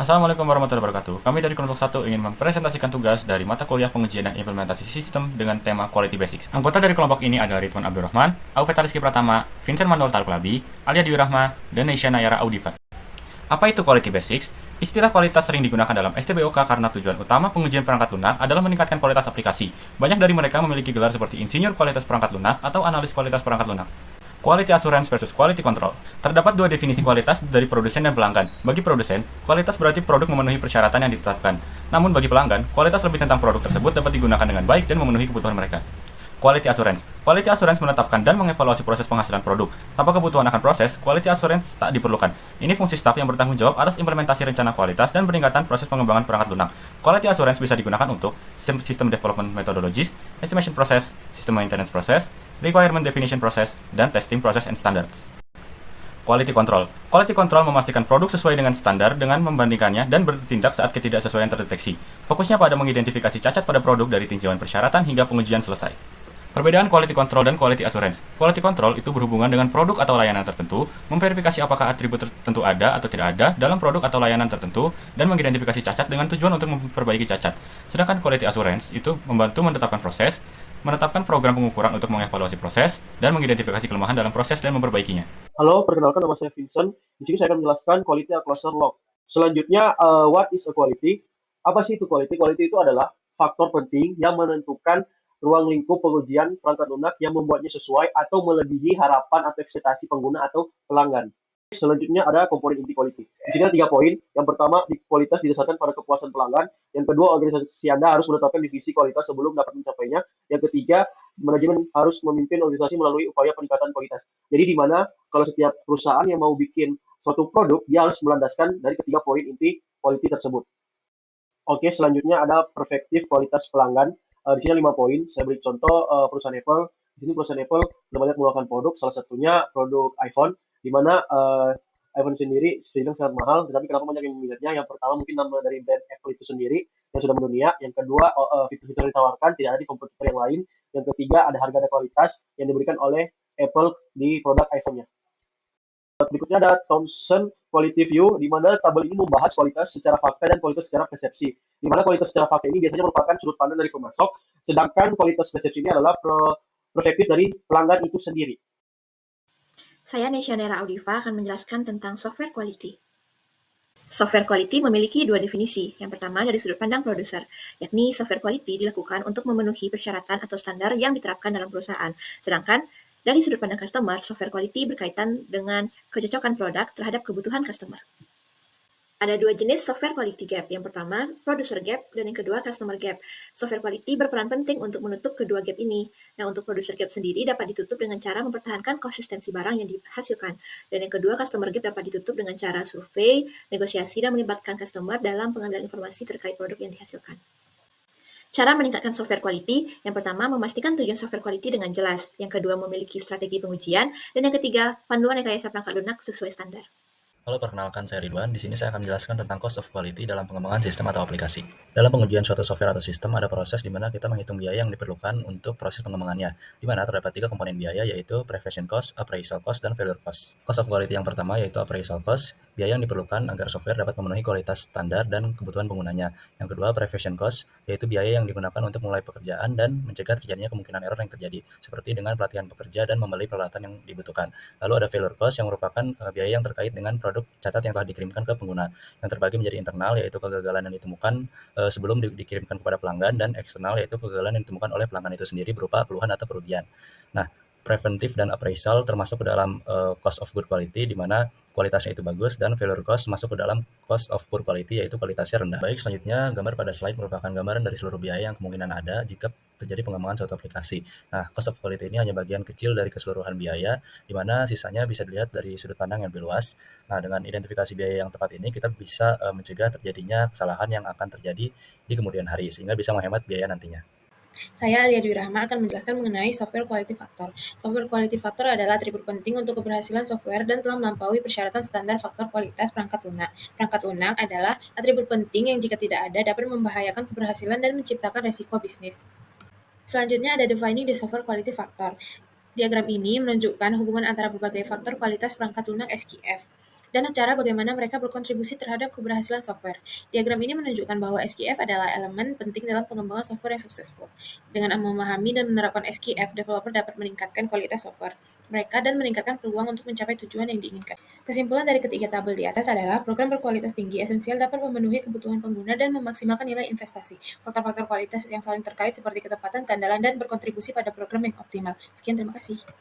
Assalamualaikum warahmatullahi wabarakatuh. Kami dari kelompok 1 ingin mempresentasikan tugas dari mata kuliah pengujian dan implementasi sistem dengan tema Quality Basics. Anggota dari kelompok ini adalah Ridwan Abdurrahman, Aufeta Rizky Pratama, Vincent Manuel Tarklabi, Alia Dwi Rahma, dan Neisha Nayara Audifa. Apa itu Quality Basics? Istilah kualitas sering digunakan dalam STBOK karena tujuan utama pengujian perangkat lunak adalah meningkatkan kualitas aplikasi. Banyak dari mereka memiliki gelar seperti Insinyur Kualitas Perangkat Lunak atau Analis Kualitas Perangkat Lunak. Quality Assurance versus Quality Control. Terdapat dua definisi kualitas dari produsen dan pelanggan. Bagi produsen, kualitas berarti produk memenuhi persyaratan yang ditetapkan. Namun bagi pelanggan, kualitas lebih tentang produk tersebut dapat digunakan dengan baik dan memenuhi kebutuhan mereka. Quality Assurance. Quality Assurance menetapkan dan mengevaluasi proses penghasilan produk. Tanpa kebutuhan akan proses, Quality Assurance tak diperlukan. Ini fungsi staf yang bertanggung jawab atas implementasi rencana kualitas dan peningkatan proses pengembangan perangkat lunak. Quality Assurance bisa digunakan untuk System Development Methodologies, Estimation Process, System Maintenance Process, Requirement Definition Process, dan Testing Process and Standards. Quality Control. Quality Control memastikan produk sesuai dengan standar dengan membandingkannya dan bertindak saat ketidaksesuaian terdeteksi. Fokusnya pada mengidentifikasi cacat pada produk dari tinjauan persyaratan hingga pengujian selesai. Perbedaan Quality Control dan Quality Assurance. Quality Control itu berhubungan dengan produk atau layanan tertentu, memverifikasi apakah atribut tertentu ada atau tidak ada dalam produk atau layanan tertentu, dan mengidentifikasi cacat dengan tujuan untuk memperbaiki cacat. Sedangkan Quality Assurance itu membantu menetapkan proses, menetapkan program pengukuran untuk mengevaluasi proses, dan mengidentifikasi kelemahan dalam proses dan memperbaikinya. Halo, perkenalkan nama saya Vincent. Di sini saya akan menjelaskan quality a closer look. Selanjutnya, what is a quality? Apa sih itu quality? Quality itu adalah faktor penting yang menentukan ruang lingkup pengujian perangkat lunak yang membuatnya sesuai atau melebihi harapan atau ekspektasi pengguna atau pelanggan. Selanjutnya ada komponen inti quality. Di sini ada 3 poin. Yang pertama, kualitas didasarkan pada kepuasan pelanggan. Yang kedua, organisasi Anda harus menetapkan divisi kualitas sebelum dapat mencapainya. Yang ketiga, manajemen harus memimpin organisasi melalui upaya peningkatan kualitas. Jadi di mana kalau setiap perusahaan yang mau bikin suatu produk, dia harus melandaskan dari ketiga poin inti quality tersebut. Oke, selanjutnya ada perfektif kualitas pelanggan. Di sini 5 poin. Saya beri contoh perusahaan Apple. Di sini perusahaan Apple sudah banyak mengeluarkan produk, salah satunya produk iPhone, di mana iPhone sendiri sebenarnya sangat mahal, tetapi kenapa banyak yang meminatnya? Yang pertama mungkin nama dari brand Apple itu sendiri yang sudah mendunia. Yang kedua, fitur-fitur yang ditawarkan tidak ada di kompetitor yang lain. Yang ketiga, ada harga dan kualitas yang diberikan oleh Apple di produk iPhone-nya. Berikutnya ada Thomson Quality View, di mana tabel ini membahas kualitas secara fakta dan kualitas secara persepsi. Di mana kualitas secara fakta ini biasanya merupakan sudut pandang dari pemasok, sedangkan kualitas persepsi ini adalah perspektif dari pelanggan itu sendiri. Saya Neisha Nayara Audifa akan menjelaskan tentang software quality. Software quality memiliki dua definisi. Yang pertama dari sudut pandang produser, yakni software quality dilakukan untuk memenuhi persyaratan atau standar yang diterapkan dalam perusahaan. Sedangkan dari sudut pandang customer, software quality berkaitan dengan kecocokan produk terhadap kebutuhan customer. Ada dua jenis software quality gap. Yang pertama, producer gap, dan yang kedua, customer gap. Software quality berperan penting untuk menutup kedua gap ini. Nah, untuk producer gap sendiri dapat ditutup dengan cara mempertahankan konsistensi barang yang dihasilkan. Dan yang kedua, customer gap dapat ditutup dengan cara survei, negosiasi, dan melibatkan customer dalam pengambilan informasi terkait produk yang dihasilkan. Cara meningkatkan software quality, yang pertama memastikan tujuan software quality dengan jelas, yang kedua memiliki strategi pengujian, dan yang ketiga panduan rekayasa perangkat lunak sesuai standar. Halo, perkenalkan saya Ridwan. Di sini saya akan menjelaskan tentang cost of quality dalam pengembangan sistem atau aplikasi. Dalam pengujian suatu software atau sistem, ada proses di mana kita menghitung biaya yang diperlukan untuk proses pengembangannya, di mana terdapat 3 komponen biaya, yaitu preparation cost, appraisal cost, dan failure cost. Cost of quality yang pertama yaitu appraisal cost, biaya yang diperlukan agar software dapat memenuhi kualitas standar dan kebutuhan penggunanya. Yang kedua, preparation cost, yaitu biaya yang digunakan untuk mulai pekerjaan dan mencegah terjadinya kemungkinan error yang terjadi, seperti dengan pelatihan pekerja dan membeli peralatan yang dibutuhkan. Lalu ada failure cost yang merupakan biaya yang terkait dengan produk catat yang telah dikirimkan ke pengguna, yang terbagi menjadi internal yaitu kegagalan yang ditemukan sebelum dikirimkan kepada pelanggan, dan eksternal yaitu kegagalan yang ditemukan oleh pelanggan itu sendiri berupa keluhan atau kerugian. Nah, preventif dan appraisal termasuk ke dalam cost of good quality, di mana kualitasnya itu bagus, dan failure cost masuk ke dalam cost of poor quality, yaitu kualitasnya rendah. Baik, selanjutnya gambar pada slide merupakan gambaran dari seluruh biaya yang kemungkinan ada jika terjadi pengembangan suatu aplikasi. Nah, cost of quality ini hanya bagian kecil dari keseluruhan biaya, di mana sisanya bisa dilihat dari sudut pandang yang lebih luas. Nah, dengan identifikasi biaya yang tepat ini, kita bisa mencegah terjadinya kesalahan yang akan terjadi di kemudian hari, sehingga bisa menghemat biaya nantinya. Saya Alia Dwi Rahma akan menjelaskan mengenai software quality factor. Software quality factor adalah atribut penting untuk keberhasilan software dan telah melampaui persyaratan standar faktor kualitas perangkat lunak. Perangkat lunak adalah atribut penting yang jika tidak ada dapat membahayakan keberhasilan dan menciptakan resiko bisnis. Selanjutnya ada defining the software quality factor. Diagram ini menunjukkan hubungan antara berbagai faktor kualitas perangkat lunak SQF. dan cara bagaimana mereka berkontribusi terhadap keberhasilan software. Diagram ini menunjukkan bahwa SQF adalah elemen penting dalam pengembangan software yang suksesful. Dengan memahami dan menerapkan SQF, developer dapat meningkatkan kualitas software mereka dan meningkatkan peluang untuk mencapai tujuan yang diinginkan. Kesimpulan dari ketiga tabel di atas adalah program berkualitas tinggi esensial dapat memenuhi kebutuhan pengguna dan memaksimalkan nilai investasi. Faktor-faktor kualitas yang saling terkait seperti ketepatan, keandalan, dan berkontribusi pada program yang optimal. Sekian, terima kasih.